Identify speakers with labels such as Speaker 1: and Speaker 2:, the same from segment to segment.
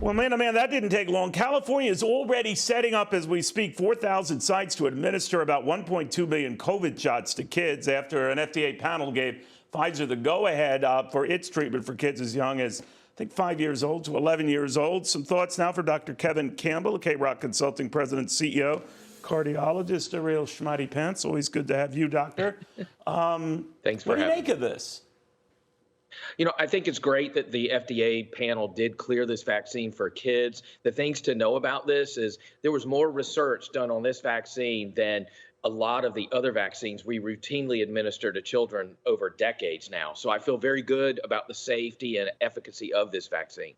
Speaker 1: Well, man, oh man, that didn't take long. California is already setting up, as we speak, 4,000 sites to administer about 1.2 million COVID shots to kids after an FDA panel gave Pfizer the go-ahead for its treatment for kids as young as, I think, 5 years old to 11 years old. Some thoughts now for Dr. Kevin Campbell, K-Rock Consulting President, CEO, cardiologist, a real schmatty pants. Always good to have you, Doctor.
Speaker 2: Thanks for
Speaker 1: What do you
Speaker 2: having
Speaker 1: make
Speaker 2: me.
Speaker 1: of this?
Speaker 2: I think it's great that the FDA panel did clear this vaccine for kids. The things to know about this is there was more research done on this vaccine than a lot of the other vaccines we routinely administer to children over decades now. So I feel very good about the safety and efficacy of this vaccine.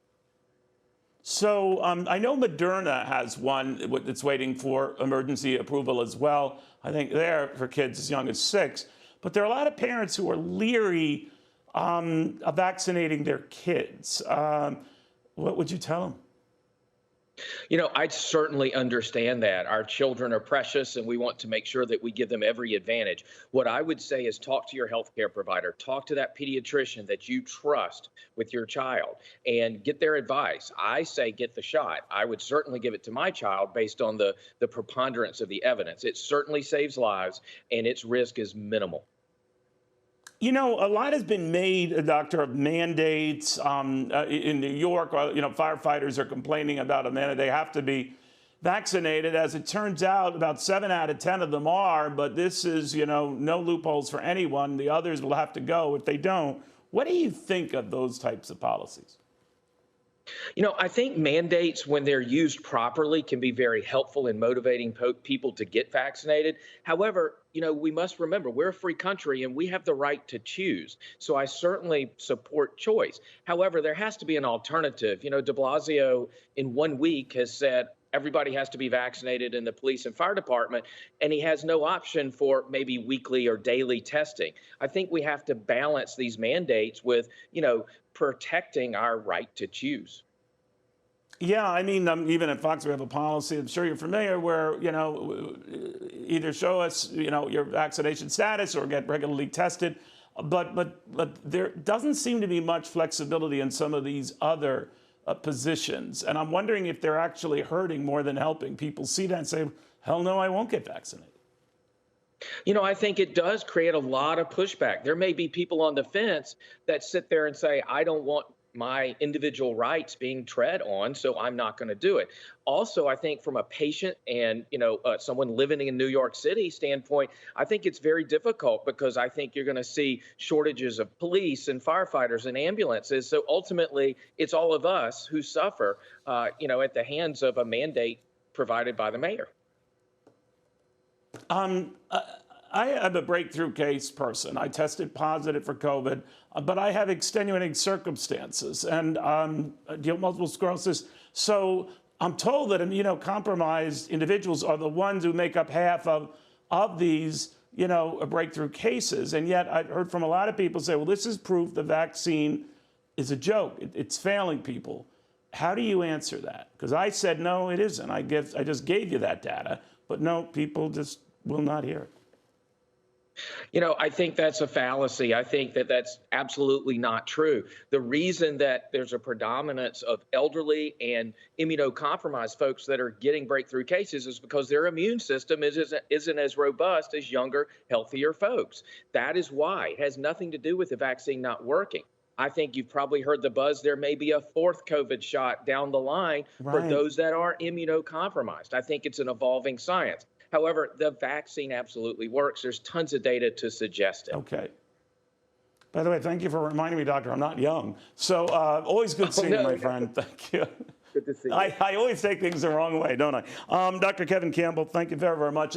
Speaker 1: So I know Moderna has one that's waiting for emergency approval as well. I think they're for kids as young as 6. But there are a lot of parents who are leery of vaccinating their kids. What would you tell them?
Speaker 2: I certainly understand that. Our children are precious and we want to make sure that we give them every advantage. What I would say is talk to your healthcare provider, talk to that pediatrician that you trust with your child and get their advice. I say get the shot. I would certainly give it to my child based on the preponderance of the evidence. It certainly saves lives and its risk is minimal.
Speaker 1: You know, a lot has been made, Doctor, of mandates in New York. Firefighters are complaining about a mandate. They have to be vaccinated. As it turns out, about 7 out of 10 of them are. But this is, no loopholes for anyone. The others will have to go if they don't. What do you think of those types of policies?
Speaker 2: I think mandates, when they're used properly, can be very helpful in motivating people to get vaccinated. However, we must remember we're a free country and we have the right to choose. So I certainly support choice. However, there has to be an alternative. De Blasio in 1 week has said everybody has to be vaccinated in the police and fire department, and he has no option for maybe weekly or daily testing. I think we have to balance these mandates with, protecting our right to choose.
Speaker 1: Yeah, I mean, even at Fox, we have a policy, I'm sure you're familiar, where, either show us, your vaccination status or get regularly tested. But there doesn't seem to be much flexibility in some of these other positions. And I'm wondering if they're actually hurting more than helping. People see that and say, hell no, I won't get vaccinated.
Speaker 2: I think it does create a lot of pushback. There may be people on the fence that sit there and say, I don't want my individual rights being tread on, so I'm not going to do it. Also, I think from a patient and, someone living in New York City standpoint, I think it's very difficult because I think you're going to see shortages of police and firefighters and ambulances. So ultimately, it's all of us who suffer, at the hands of a mandate provided by the mayor.
Speaker 1: I am a breakthrough case person. I tested positive for COVID, but I have extenuating circumstances and deal with multiple sclerosis. So I'm told that immunocompromised individuals are the ones who make up half of these, breakthrough cases. And yet I've heard from a lot of people say, well, this is proof the vaccine is a joke. It's failing people. How do you answer that? Because I said, no, it isn't. I just gave you that data. But no, people just will not hear it.
Speaker 2: I think that's a fallacy. I think that that's absolutely not true. The reason that there's a predominance of elderly and immunocompromised folks that are getting breakthrough cases is because their immune system isn't as robust as younger, healthier folks. That is why. It has nothing to do with the vaccine not working. I think you've probably heard the buzz. There may be a 4th COVID shot down the line for those that are immunocompromised. I think it's an evolving science. However, the vaccine absolutely works. There's tons of data to suggest it.
Speaker 1: Okay. By the way, thank you for reminding me, Doctor, I'm not young. So always good seeing you, my friend. Thank you.
Speaker 2: Good to see you.
Speaker 1: I always take things the wrong way, don't I? Dr. Kevin Campbell, thank you very, very much.